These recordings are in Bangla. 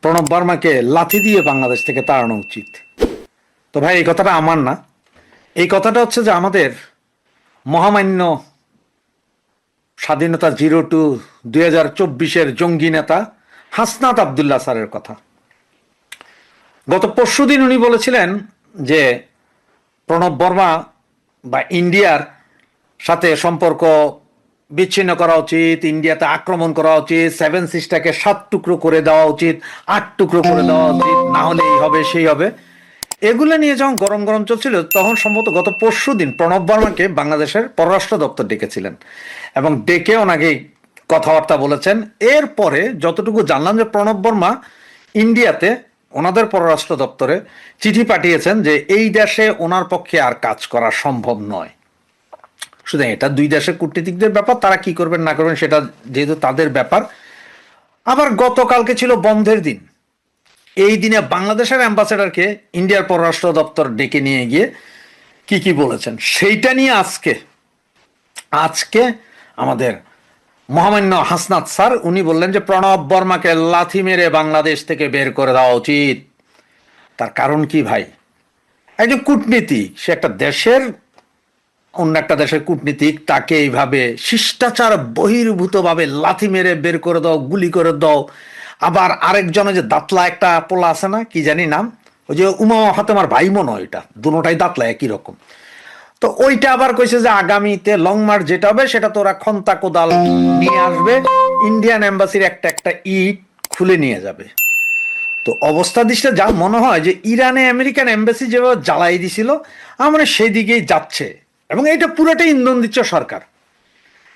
প্রণব বর্মাকে লাথি দিয়ে বাংলাদেশ থেকে তাড়ানো উচিত। তো ভাই, এই কথাটা আমার না, এই কথাটা হচ্ছে যে আমাদের মহামান্য স্বাধীনতা 02-2024 জঙ্গি নেতা হাসনাত আবদুল্লাহ স্যারের কথা। গত পরশুদিন উনি বলেছিলেন যে প্রণব বর্মা বা ইন্ডিয়ার সাথে সম্পর্ক বিচ্ছিন্ন করা উচিত, ইন্ডিয়াতে আক্রমণ করা উচিত, 7 সিস্টারকে 7 টুকরো করে দেওয়া উচিত, 8 টুকরো করে দেওয়া উচিত, না হলে এই হবে সেই হবে। এগুলো নিয়ে যখন গরম গরম চলছিল তখন সম্ভবত গত পরশুদিন প্রণব বর্মাকে বাংলাদেশের পররাষ্ট্র দপ্তর ডেকেছিলেন এবং ডেকে ওনাকে কথাবার্তা বলেছেন। এরপরে যতটুকু জানলাম যে প্রণব বর্মা ইন্ডিয়াতে ওনাদের পররাষ্ট্র দপ্তরে চিঠি পাঠিয়েছেন যে এই দেশে ওনার পক্ষে আর কাজ করা সম্ভব নয়। সুতরাং এটা দুই দেশের কূটনীতিকদের ব্যাপার, তারা কি করবেন না করবেন সেটা যেহেতু তাদের ব্যাপার। আবার গতকালকে ছিল বন্ধের দিন, এই দিনে বাংলাদেশের অ্যাম্বাসেডরকে ইন্ডিয়ার পররাষ্ট্র দপ্তর ডেকে নিয়ে গিয়ে কি কি বলেছেন সেইটা নিয়ে আজকে আমাদের মহামান্য হাসনাত স্যার উনি বললেন যে প্রণব বর্মাকে লাথি মেরে বাংলাদেশ থেকে বের করে দেওয়া উচিত। তার কারণ কি ভাই? একজন কূটনীতিক, সে একটা দেশের অন্য একটা দেশের কূটনীতিক, তাকে এইভাবে শিষ্টাচার বহির্ভূতভাবে লাথি মেরে বের করে দাও, গুলি করে দাও। আবার আরেকজন যে দাঁতলা একটা পোলা আছে না, কি জানি নাম, ওই যে উমা ফাতেমার ভাই মনে হয়, এটা দুটোটাই দাঁতলা একই রকম। তো ওইটা আবার কইছে যে আগামীতে লং মার্চ যেটা হবে সেটা তো ওরা খন্তা কোদাল নিয়ে আসবে, ইন্ডিয়ান এম্বাসির একটা একটা ইট খুলে নিয়ে যাবে। তো অবস্থা দৃষ্টিতে যা মনে হয় যে ইরানে আমেরিকান এম্বাসি যেভাবে জ্বালাই দিছিল আমরা সেই দিকেই যাচ্ছে, এবং এটা পুরোটাই ইন্ধন দিচ্ছে সরকার।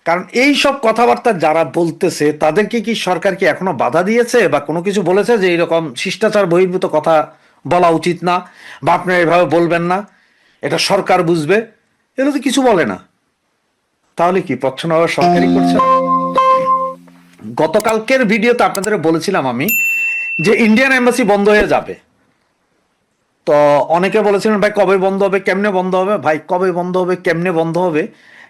কারণ এই সব কথাবার্তা যারা বলতেছে তাদেরকে কি সরকার কি এখনো বাধা দিয়েছে বা কোনো কিছু বলেছে যে এইরকম শিষ্টাচার বহির্ভূত কথা বলা উচিত না বা আপনারা এভাবে বলবেন না, এটা সরকার বুঝবে? এগুলো তো কিছু বলে না। তাহলে কি প্রচ্ছন্নভাবে সরকারই করছে? গতকালকের ভিডিওতে আপনাদের বলেছিলাম আমি যে ইন্ডিয়ান এম্বাসি বন্ধ হয়ে যাবে। তো অনেকে বলেছিলেন ভাই কবে বন্ধ হবে, কেমনে বন্ধ হবে? ভাই কবে বন্ধ হবে, কেমনে বন্ধ হবে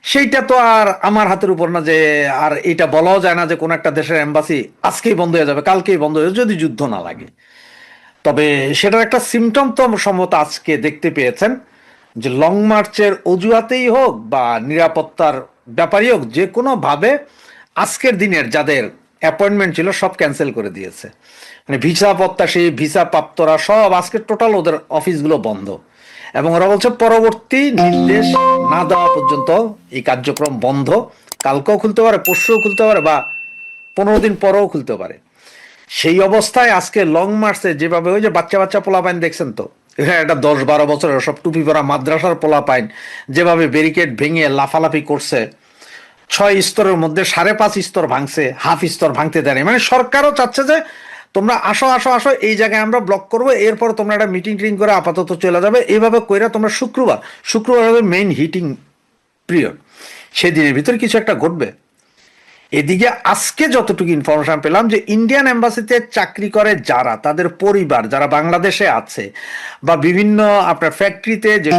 সেইটা তো আর আমার হাতের উপর না, যে আর এটা বলাও যায় না যে কোন একটা দেশের এম্বাসি আজকেই বন্ধ হয়ে যাবে, কালকেই বন্ধ হয়ে যাবে যদি যুদ্ধ না লাগে। তবে সেটার একটা সিমটম তো সম্ভবত আজকে দেখতে পেয়েছেন যে লং মার্চের অজুহাতেই হোক বা নিরাপত্তার ব্যাপারই হোক, যে কোনোভাবে আজকের দিনের যাদের অ্যাপয়েন্টমেন্ট ছিল সব ক্যান্সেল করে দিয়েছে। মানে ভিসা প্রত্যাশী, ভিসা প্রাপ্তরা সব আজকে টোটাল ওদের অফিসগুলো বন্ধ, এবং ওরা বলছে পরবর্তী নির্দেশ না দেওয়া পর্যন্ত এই কার্যক্রম বন্ধ। কালকেও খুলতে পারে, পরশুও খুলতে পারে, বা 15 দিন পরেও খুলতে পারে। সেই অবস্থায় আজকে লং মার্চে যেভাবে ওই যে বাচ্চা বাচ্চা পোলাপাইন দেখছেন তো, হ্যাঁ, এটা 10-12 বছরের সব টুপি পরা মাদ্রাসার পোলাপাইন যেভাবে ব্যারিকেড ভেঙে লাফালাফি করছে, 6 স্তরের মধ্যে 5.5 স্তর ভাঙছে, হাফ স্তর ভাঙতে দেয়নি। মানে সরকারও চাচ্ছে যে তোমরা আসো আসো আসো, এই জায়গায় আমরা ব্লক করবো, এরপর তোমরা একটা মিটিং টিটিং করে আপাতত চলে যাবে। এইভাবে কইরা তোমরা শুক্রবার হবে মেইন হিটিং পিরিয়ড, সেদিনের ভিতরে কিছু একটা ঘটবে। এদিকে আজকে যতটুকু ইনফরমেশন পেলাম যে ইন্ডিয়ান এম্বাসিতে চাকরি করে যারা, তাদের পরিবার যারা বাংলাদেশে আছে, বা বিভিন্ন আপনার ফ্যাক্টরিতে যে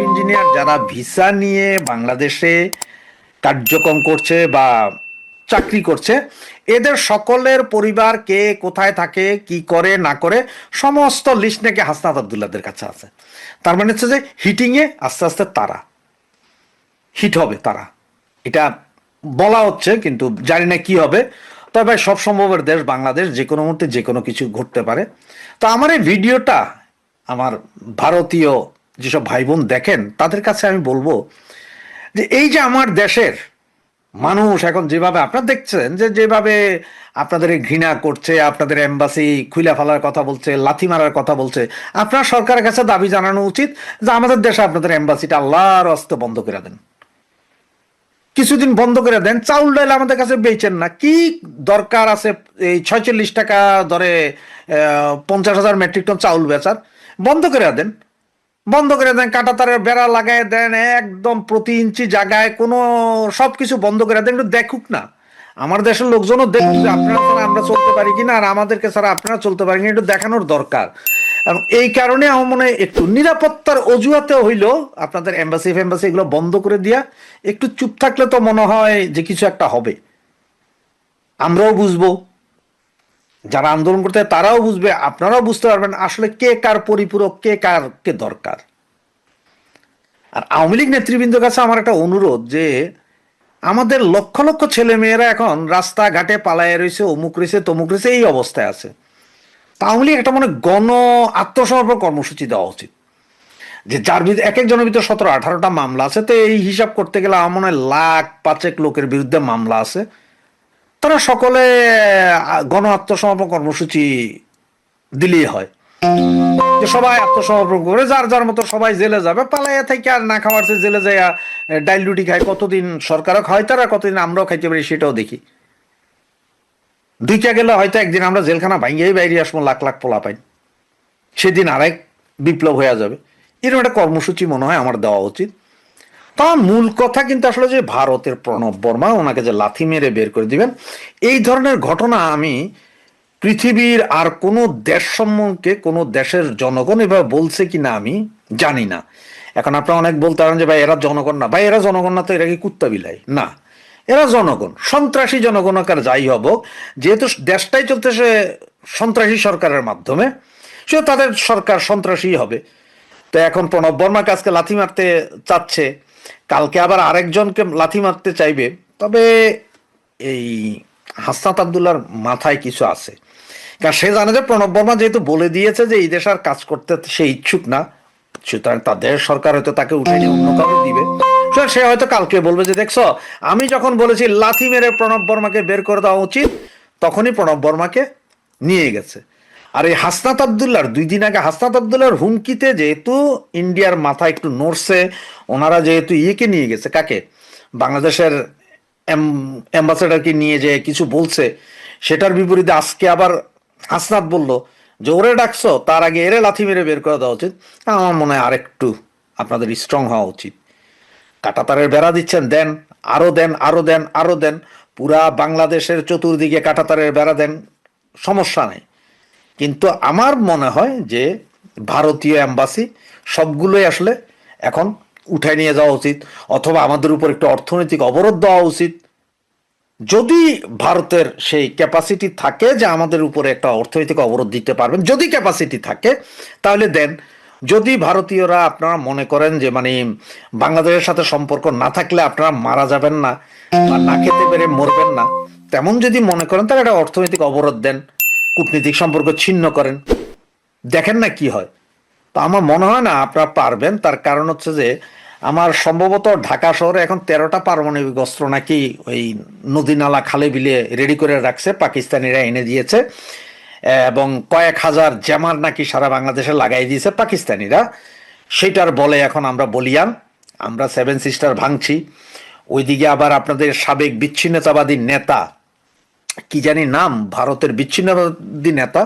ইঞ্জিনিয়ার যারা ভিসা নিয়ে বাংলাদেশে কার্যক্রম করছে বা চাকরি করছে, এদের সকলের পরিবার কে কোথায় থাকে, কি করে না করে, সমস্ত লিস্ট নাকি হাসনাত আবদুল্লাহদের কাছে আছে। তার মানে হচ্ছে যে হিটিংয়ে আস্তে আস্তে তারা হিট হবে, তারা এটা বলা হচ্ছে, কিন্তু জানি না কি হবে। তবে সব সম্ভবের দেশ বাংলাদেশ, যে কোনো মুহূর্তে যে কোনো কিছু ঘটতে পারে। তো আমার এই ভিডিওটা আমার ভারতীয় যেসব ভাই বোন দেখেন তাদের কাছে আমি বলবো যে এই যে আমার দেশের মানুষ এখন যেভাবে আপনারা দেখছেন যে যেভাবে আপনাদের ঘৃণা করছে, আপনাদের এম্বাসি খুলে ফেলার কথা বলছে, লাথি মারার কথা বলছে, আপনার সরকারের কাছে দাবি জানানো উচিত যে আমাদের দেশে আপনাদের এম্বাসিটা আল্লাহর হস্তে বন্ধ করে দেন, কিছুদিন বন্ধ করে দেন। চাউল ডাল আমাদের কাছে বেচেন না, কি দরকার আছে এই 46 টাকা ধরে 50,000 মেট্রিক টন চাউল বেচার? বন্ধ করে দেন, বন্ধ করে দেন, কাঁটাতারের বেড়া লাগাই দেন, একদম প্রতি ইঞ্চি জায়গায় কোনো সবকিছু বন্ধ করে দেন। একটু দেখুক না, আমার দেশের লোকজনও দেখুক যে আপনারা ছাড়া আমরা চলতে পারি কিনা, আর আমাদেরকে ছাড়া আপনারা চলতে পারি কিনা, একটু দেখানোর দরকার। এবং এই কারণে আমার মনে হয় একটু নিরাপত্তার অজুহাতে হইলেও আপনাদের এম্বাসি ফেম্বাসি এগুলো বন্ধ করে দিয়া একটু চুপ থাকলে তো মনে হয় যে কিছু একটা হবে, আমরাও বুঝবো যারা আন্দোলন করতে তারাও বুঝবে, আপনারাও বুঝতে পারবেন আসলে কে কার পরিপূরক, কে কারকে দরকার। আর আওয়ামী লীগ নেতৃবৃন্দের কাছে আমার একটা অনুরোধ, যে আমাদের লক্ষ লক্ষ ছেলে মেয়েরা এখন রাস্তাঘাটে পালায় রয়েছে, অমুক রয়েছে তমুক রয়েছে, এই অবস্থায় আছে। আওয়ামী লীগ একটা মানে গণ আত্মসমর্পণ কর্মসূচি দেওয়া উচিত, যে যার ভিতরে এক একজনের ভিতরে 17-18টা মামলা আছে। তো এই হিসাব করতে গেলে আমার মনে হয় লাখ পাঁচেক লোকের বিরুদ্ধে মামলা আছে। তারা সকলে গণ আত্মসমর্পণ কর্মসূচি দিলেই হয়, যে সবাই আত্মসমর্পণ করে যার যার মতো সবাই জেলে যাবে, পালাইয়া থেকে আর না খাওয়ার চেয়ে জেলে যাইয়া ডাইল রুটি খায়, কতদিন সরকারও খায় তারা, কতদিন আমরাও খাইতে পারি সেটাও দেখি। দুইটা গেলে হয়তো একদিন আমরা জেলখানা ভাঙ্গিয়েই বাইরে আসবো, লাখ লাখ পোলা পাই, সেদিন আরেক বিপ্লব হয়ে যাবে। এরকম একটা কর্মসূচি মনে হয় আমার দেওয়া উচিত। তা মূল কথা কিন্তু আসলে যে ভারতের প্রণব বর্মা ওনাকে যে লাথি মেরে বের করে দিবেন, এই ধরনের ঘটনা আমি পৃথিবীর আর কোনো দেশ সম্মুখে কোনো দেশের জনগণ এভাবে বলছে কিনা আমি জানি না। এখন আপনারা অনেক বলতে পারেন যে ভাই এরা জনগণ না, ভাই এরা জনগণ না তো এরা কি কুত্তা বিলাই না, এরা জনগণ, সন্ত্রাসী জনগণ আকার যাই হব, যেহেতু দেশটাই চলতেছে সন্ত্রাসী সরকারের মাধ্যমে, সে তাদের সরকার সন্ত্রাসী হবে। তো এখন প্রণব বর্মাকে আজকে লাথি মারতে চাচ্ছে, কালকে আবার আরেকজনকে লাথি মারতে চাইবে। তবে এই হাসনাত আবদুল্লাহর মাথায় কিছু আছে, কারণ সে জানে যে প্রণব বর্মা যেহেতু বলে দিয়েছে যে এই দেশ আর কাজ করতে সে ইচ্ছুক না, সুতরাং তাদের সরকার হয়তো তাকে উঠে নিয়ে অন্য কাউকে দিবে। সে হয়তো কালকে বলবে যে দেখছো, আমি যখন বলেছি লাথি মেরে প্রণব বর্মাকে বের করে দেওয়া উচিত, তখনই প্রণব বর্মাকে নিয়ে গেছে। আর এই হাসনাত আবদুল্লাহর 2 দিন আগে হাসনাত আবদুল্লাহর হুমকিতে যেহেতু ইন্ডিয়ার মাথা একটু নড়ছে, ওনারা যেহেতু ইয়েকে নিয়ে গেছে, কাকে, বাংলাদেশের অ্যাম্বাসেডারকে নিয়ে যে কিছু বলছে, সেটার বিপরীতে আজকে আবার হাসনাত বলল যে ওরে ডাকছো, তার আগে এরে লাথি মেরে বের করে দেওয়া উচিত। আমার মনে হয় আরেকটু আপনাদের স্ট্রং হওয়া উচিত। কাঁটাতারের বেড়া দিচ্ছেন, দেন, আরো দেন, আরো দেন, আরো দেন, পুরা বাংলাদেশের চতুর্দিকে কাঁটাতারের বেড়া দেন, সমস্যা নেই। কিন্তু আমার মনে হয় যে ভারতীয় এম্বাসি সবগুলোই আসলে এখন উঠায় নিয়ে যাওয়া উচিত, অথবা আমাদের উপর একটু অর্থনৈতিক অবরোধ দেওয়া উচিত। যদি ভারতের সেই ক্যাপাসিটি থাকে যে আমাদের উপরে একটা অর্থনৈতিক অবরোধ দিতে পারবেন, যদি ক্যাপাসিটি থাকে তাহলে দেন। যদি ভারতীয়রা আপনারা মনে করেন যে মানে বাংলাদেশের সাথে সম্পর্ক না থাকলে আপনারা মারা যাবেন না বা না খেতে পেরে মরবেন না, তেমন যদি মনে করেন তাহলে একটা অর্থনৈতিক অবরোধ দেন, কূটনীতিক সম্পর্ক ছিন্ন করেন, দেখেন না কি হয়। তো আমার মনে হয় না আপনারা পারবেন। তার কারণ হচ্ছে যে আমার সম্ভবত ঢাকা শহরে এখন 13টা পারমাণবিক অস্ত্র নাকি ওই নদী নালা খালে বিলে রেডি করে রাখছে, পাকিস্তানিরা এনে দিয়েছে, এবং কয়েক হাজার জ্যামার নাকি সারা বাংলাদেশে লাগাই দিয়েছে পাকিস্তানিরা। সেটার বলে এখন আমরা বলিয়ান, আমরা 7 সিস্টার ভাঙছি। ওইদিকে আবার আপনাদের সাবেক বিচ্ছিন্নতাবাদী নেতা, কি জানি নাম, ভারতের বিচ্ছিন্নতাবাদী নেতা,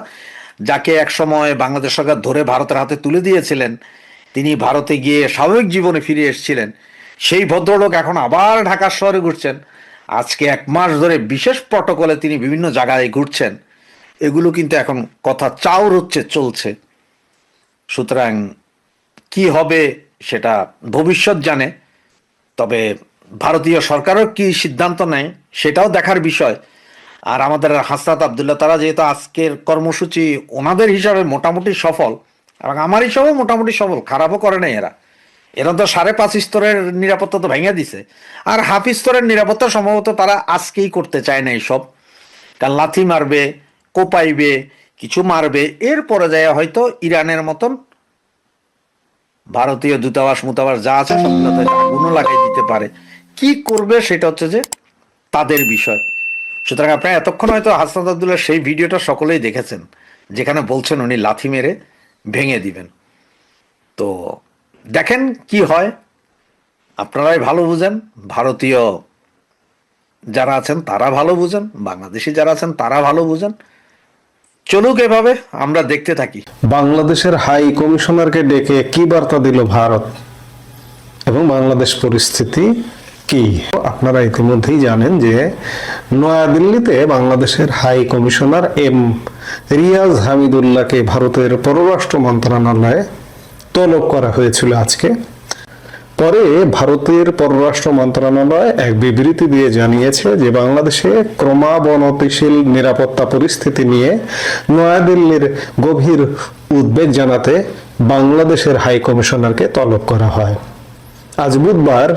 যাকে একসময় বাংলাদেশ সরকার ধরে ভারতের হাতে তুলে দিয়েছিলেন, তিনি ভারতে গিয়ে স্বাভাবিক জীবনে ফিরে এসেছিলেন, সেই ভদ্রলোক এখন আবার ঢাকা শহরে ঘুরছেন। আজকে 1 মাস ধরে বিশেষ প্রটোকলে তিনি বিভিন্ন জায়গায় ঘুরছেন। এগুলো কিন্তু এখন কথা চাউর হচ্ছে, চলছে। সুতরাং কি হবে সেটা ভবিষ্যৎ জানে। তবে ভারতীয় সরকারও কি সিদ্ধান্ত নেয় সেটাও দেখার বিষয়। আর আমাদের হাসনাত আবদুল্লাহ, তারা যেহেতু আজকের কর্মসূচি ওনাদের হিসাবে মোটামুটি সফল, এবং আমার হিসাবেও মোটামুটি সফল, খারাপও করে নাই এরা। এরা তো 5.5 স্তরের নিরাপত্তা তো ভেঙে দিছে। আর হাফ স্তরের নিরাপত্তা সম্ভবত তারা আজকেই করতে চায় না এইসব, কারণ লাথি মারবে, কোপাইবে, কিছু মারবে, এরপরে যায় হয়তো ইরানের মতন ভারতীয় দূতাবাস মুতাবাস যা আছে সবগুলোতে আগুনও লাগাই দিতে পারে। কি করবে সেটা হচ্ছে যে তাদের বিষয়। সুতরাং আপনারা এতক্ষণ হয়তো হাসনাত আবদুল্লাহ সেই ভিডিওটা সকলেই দেখেছেন, যেখানে বলছেন উনি লাথি মেরে ভেঙে দিবেন। তো দেখেন কি হয়, আপনারাই ভালো বুঝেন, ভারতীয় যারা আছেন তারা ভালো বুঝেন, বাংলাদেশি যারা আছেন তারা ভালো বুঝেন। চলুক এভাবে, আমরা দেখতে থাকি। বাংলাদেশের হাই কমিশনারকে ডেকে কি বার্তা দিল ভারত এবং বাংলাদেশ পরিস্থিতি কি? আপনারা ইতিমধ্যেই জানেন যে নয়াদিল্লিতে বাংলাদেশের হাই কমিশনার রিয়াজ হামিদুল্লাহকে ভারতের পররাষ্ট্র মন্ত্রণালয়ে তলব করা হয়েছিল আজকে। পরে ভারতের পররাষ্ট্র মন্ত্রণালয় এক বিবৃতি দিয়ে জানিয়েছে যে বাংলাদেশে ক্রমাবনতিশীল নিরাপত্তা পরিস্থিতি নিয়ে নয়াদিল্লির গভীর উদ্বেগ জানাতে বাংলাদেশের হাই কমিশনারকে তলব করা হয়। আজ বুধবার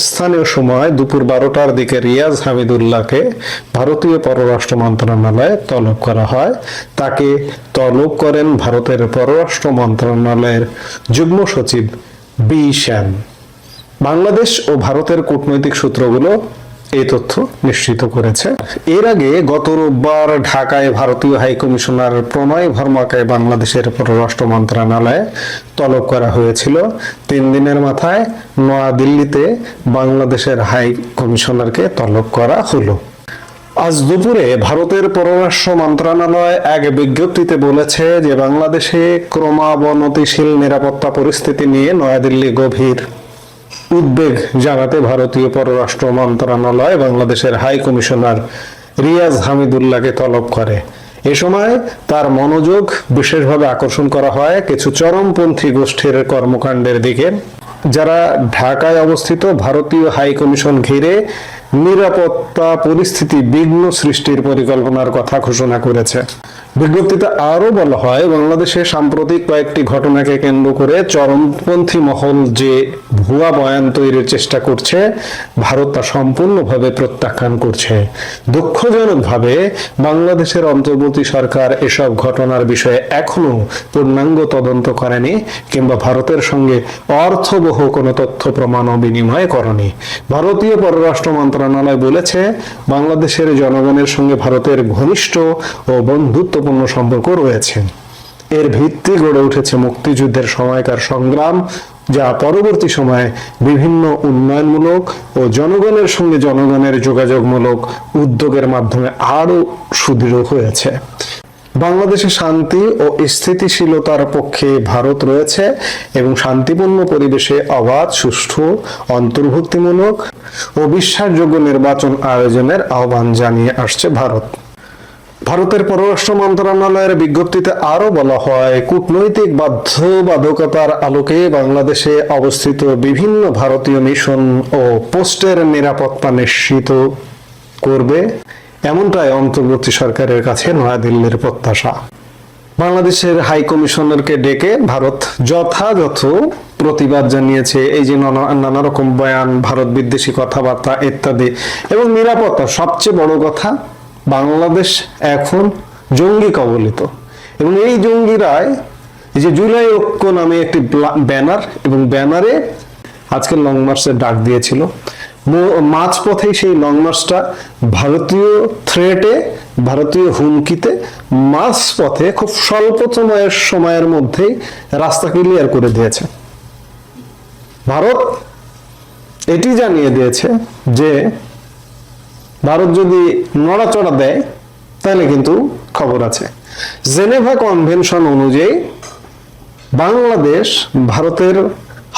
স্থানীয় সময় দুপুর 12টার দিকে রিয়াজ হামিদুল্লাহকে ভারতীয় পররাষ্ট্র মন্ত্রণালয়ে তলব করা হয়। তাকে তলব করেন ভারতের পররাষ্ট্র মন্ত্রণালয়ের যুগ্ম সচিব বি শ্যাম। বাংলাদেশ ও ভারতের কূটনৈতিক সূত্রগুলো এই তথ্য নিশ্চিত করেছে। এর আগে গত রোববার ঢাকায় ভারতীয় হাই কমিশনার প্রণয় ভার্মাকে বাংলাদেশের পররাষ্ট্র মন্ত্রণালয়ে তলব করা হয়েছিল। 3 দিনের মাথায় নয়াদিল্লিতে বাংলাদেশের হাই কমিশনারকে তলব করা হলো। আজ দুপুরে ভারতের পররাষ্ট্র মন্ত্রণালয় এক বিজ্ঞপ্তিতে বলেছে যে বাংলাদেশে ক্রমাবনতিশীল নিরাপত্তা পরিস্থিতি নিয়ে নয়াদিল্লি গভীর উদ্বেগ জানাতে ভারতীয় পররাষ্ট্র মন্ত্রণালয় বাংলাদেশের হাই কমিশনার রিয়াজ হামিদুল্লাহকে তলব করে। এ সময় তার মনোযোগ বিশেষভাবে আকর্ষণ করা হয় কিছু চরমপন্থী গোষ্ঠীর কর্মকাণ্ডের দিকে, যারা ঢাকায় অবস্থিত ভারতীয় হাই কমিশন ঘিরে নিরাপত্তা পরিস্থিতি বিঘ্ন সৃষ্টির পরিকল্পনার কথা ঘোষণা করেছে। বিজ্ঞপ্তিতে আরো বলা হয়, বাংলাদেশে সাম্প্রতিক কয়েকটি ঘটনাকে কেন্দ্র করে চরমপন্থী মহল যে ভুয়া বয়ান তৈরির চেষ্টা করছে, ভারত তা সম্পূর্ণভাবে প্রত্যাখ্যান করছে। দুঃখজনকভাবে বাংলাদেশের অন্তর্বর্তী সরকার এসব ঘটনার বিষয়ে এখনো পূর্ণাঙ্গ তদন্ত করেনি কিংবা ভারতের সঙ্গে অর্থবহ কোনো তথ্য প্রমাণ বিনিময় করেনি। ভারতীয় পররাষ্ট্র মন্ত্রণালয় বলেছে, বাংলাদেশের জনগণের সঙ্গে ভারতের ঘনিষ্ঠ ও বন্ধুত্বপূর্ণ সম্পর্ক রয়েছে। এর ভিত্তি গড়ে উঠেছে মুক্তিযুদ্ধের সময়কার সংগ্রাম, যা পরবর্তী সময়ে বিভিন্ন উন্নয়নমূলক ও জনগণের সঙ্গে জনগণের যোগাযোগমূলক উদ্যোগের মাধ্যমে আরো সুদৃঢ় হয়েছে। বাংলাদেশে শান্তি ও স্থিতিশীলতার পক্ষে ভারত রয়েছে এবং শান্তিপূর্ণ পরিবেশে অবাধ, সুষ্ঠু, অন্তর্ভুক্তিমূলক ও বিশ্বাসযোগ্য নির্বাচন আয়োজনের আহ্বান জানিয়ে আসছে ভারত। ভারতের পররাষ্ট্র মন্ত্রণালয়ের বিজ্ঞপ্তিতে আরো বলা হয়, কূটনৈতিক বাধ্যবাধকতার আলোকে বাংলাদেশে অবস্থিত বিভিন্ন ভারতীয় মিশন ও পোস্টের নিরাপত্তা নিশ্চিত করবে, এমনটাই অন্তর্বর্তী সরকারের কাছে নয়াদিল্লির প্রত্যাশা। বাংলাদেশের হাই কমিশনারকে ডেকে ভারত যথাযথ প্রতিবাদ জানিয়েছে। এই যে নানা রকম বয়ান, ভারত বিদ্বেষী কথাবার্তা ইত্যাদি, এবং নিরাপত্তা সবচেয়ে বড় কথা, বাংলাদেশ এখন জঙ্গি কবলিত এবং এই জঙ্গিরাই এই যে জুলাই ঐক্য নামে একটি ব্যানার, এবং ব্যানারে আজকে লং মার্চের ডাক দিয়েছিল। মাঝপথেই সেই লং মার্চটা ভারতীয় থ্রেটে, ভারতীয় হুমকিতে মাঝপথে খুব স্বল্প সময়ের মধ্যেই রাস্তা ক্লিয়ার করে দিয়েছে। ভারত এটি জানিয়ে দিয়েছে যে ভারত যদি নড়াচড়া দেয় তাহলে কিন্তু খবর আছে। জেনেভা কনভেনশন অনুযায়ী বাংলাদেশ ভারতের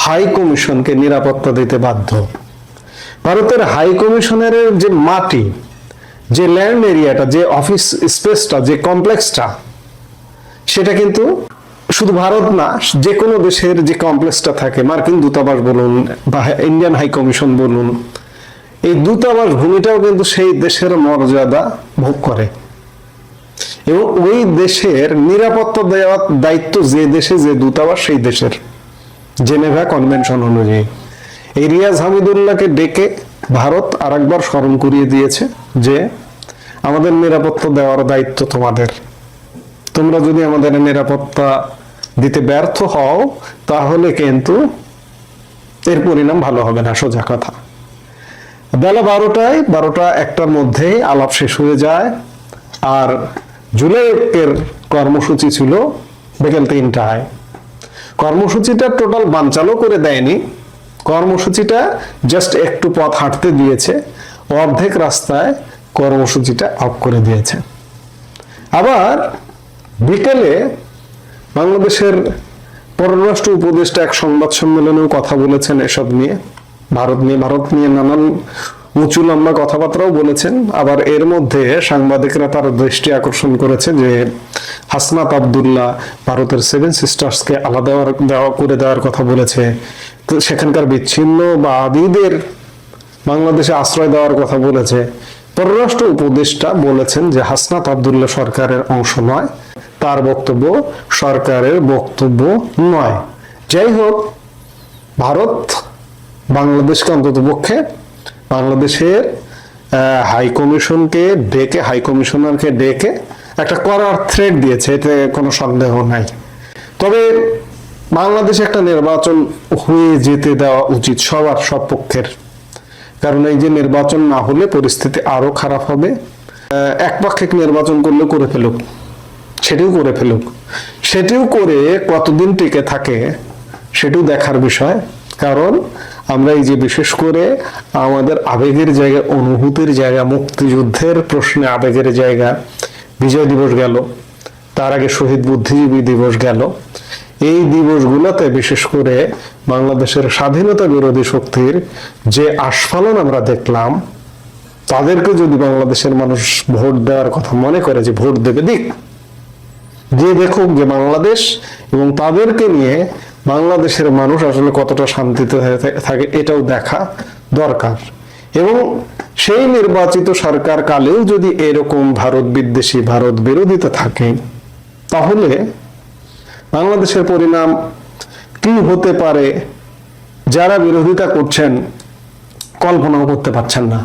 হাই কমিশনকে নিরাপত্তা দিতে বাধ্য। ভারতের হাই কমিশনের যে মাটি, যে ল্যান্ড এরিয়াটা, যে অফিস স্পেসটা, যে কমপ্লেক্সটা, সেটা কিন্তু শুধু ভারত না, যে কোনো দেশের যে কমপ্লেক্সটা থাকে, মার্কিন দূতাবাস বলুন বা ইন্ডিয়ান হাই কমিশন বলুন, এই দূতাবাস ভূমিটাও কিন্তু সেই দেশের মর্যাদা ভোগ করে এবং ওই দেশের নিরাপত্তা দেওয়ার দায়িত্ব যে দেশে যে দূতাবাস, সেই দেশের। জেনেভা কনভেনশন অনুযায়ী এই রিয়াজ হামিদুল্লাহকে ডেকে ভারত আরেকবার স্মরণ করিয়ে দিয়েছে যে আমাদের নিরাপত্তা দেওয়ার দায়িত্ব তোমাদের। তোমরা যদি আমাদের নিরাপত্তা দিতে ব্যর্থ হও তাহলে কিন্তু এর পরিণাম ভালো হবে না, সোজা কথা। বেলা 12টার মধ্যে আলাপ শেষ হয়ে যায়। আর জুলাইয়ের কর্মসূচি ছিল বিকেল 3টায়। কর্মসূচিটা টোটাল বানচালও করে দেয়নি, কর্মসূচিটা জাস্ট একটু পথ হাঁটতে দিয়েছে, অর্ধেক রাস্তায় কর্মসূচিটা অফ করে দিয়েছে। আবার বিকেলে বাংলাদেশের পররাষ্ট্র উপদেষ্টা এক সংবাদ সম্মেলনেও কথা বলেছেন এসব নিয়ে, ভারত নিয়ে নানান উঁচু লম্বা কথাবার্তাও বলেছেন। আবার এর মধ্যে সাংবাদিকরা তার দৃষ্টি আকর্ষণ করেছে যে হাসনাত আব্দুল্লাহ ভারতের 7 সিস্টার্সকে আলাদা করে দেওয়ার কথা বলেছে। তো সেখানকার বিচ্ছিন্নবাদীদের বাংলাদেশে আশ্রয় দেওয়ার কথা বলেছে। পররাষ্ট্র উপদেষ্টা বলেছেন যে হাসনাত আব্দুল্লাহ সরকারের অংশ নয়, তার বক্তব্য সরকারের বক্তব্য নয়। যাই হোক, ভারত বাংলাদেশকে অন্ততপক্ষে বাংলাদেশের হাই কমিশনারকে ডেকে একটা করার থ্রেট দিয়েছে, এতে কোনো সন্দেহ নাই। তবে বাংলাদেশে একটা নির্বাচন হয়ে যেতে দেওয়া উচিত সবার, সব পক্ষের। কারণ এই যে নির্বাচন না হলে পরিস্থিতি আরো খারাপ হবে। একপাক্ষিক নির্বাচন করলে করে ফেলুক, সেটিও করে কতদিন টিকে থাকে সেটিও দেখার বিষয়। কারণ আমরা এই যে বিশেষ করে আমাদের আবেগের জায়গা, অনুভূতির জায়গা, মুক্তিযুদ্ধের প্রশ্নে আবেগের জায়গা, বিজয় দিবস গেল, তার আগে শহীদ বুদ্ধিজীবী দিবস গেল, এই দিবসগুলোতে বিশেষ করে বাংলাদেশের স্বাধীনতা বিরোধী শক্তির যে আস্ফালন আমরা দেখলাম, তাদেরকে যদি বাংলাদেশের মানুষ ভোট দেওয়ার কথা মনে করে, যে ভোট দেবে, দিক, যে দেখুক যে বাংলাদেশ এবং তাদেরকে নিয়ে বাংলাদেশের মানুষ আসলে কতটা শান্তিতে থাকে, এটাও দেখা দরকার। এবং সেই নির্বাচিত সরকার কালেও যদি এরকম ভারত বিদ্বেষী, ভারত বিরোধিতা থাকে, তাহলে বাংলাদেশের পরিণাম কি হতে পারে যারা বিরোধিতা করছেন কল্পনাও করতে পারছেন না।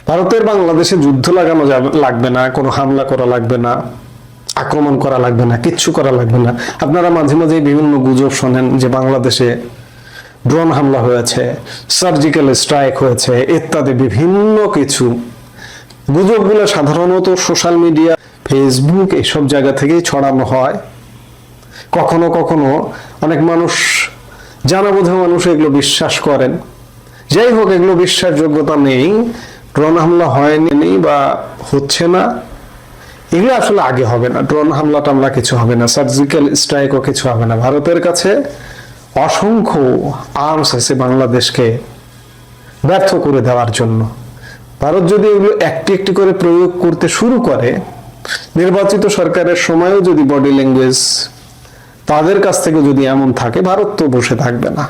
ভারতের বাংলাদেশে যুদ্ধ লাগানো লাগবে না, কোনো হামলা করা লাগবে না, আক্রমণ করা লাগবে না, কিচ্ছু করা লাগবে না। আপনারা মাঝে মাঝে বিভিন্ন গুজব শোনেন যে বাংলাদেশে ড্রোন হামলা হয়েছে, সার্জিক্যাল স্ট্রাইক হয়েছে, ইত্যাদি বিভিন্ন কিছু। গুজবগুলো সাধারণত সোশ্যাল মিডিয়া, ফেসবুক, এসব জায়গা থেকেই ছড়ানো হয়। কখনো কখনো অনেক মানুষ, জানা বোঝা মানুষ এগুলো বিশ্বাস করেন। যাই হোক, এগুলো বিশ্বাসযোগ্যতা নেই। ড্রোন হামলা হয়নি বা হচ্ছে না, এগুলো আসলে আগে হবে না। ড্রোন হামলা টামলা কিছু হবে না, সার্জিক্যাল স্ট্রাইকও কিছু হবে না। ভারতের কাছে অসংখ্য আর্মস আছে বাংলাদেশকে ব্যর্থ করে দেওয়ার জন্য। ভারত যদি এগুলো একটি একটি করে প্রয়োগ করতে শুরু করে, নির্বাচিত সরকারের সময়ও যদি বডি ল্যাঙ্গুয়েজ তাদের কাছ থেকে যদি এমন থাকে, ভারত তো বসে থাকবে না।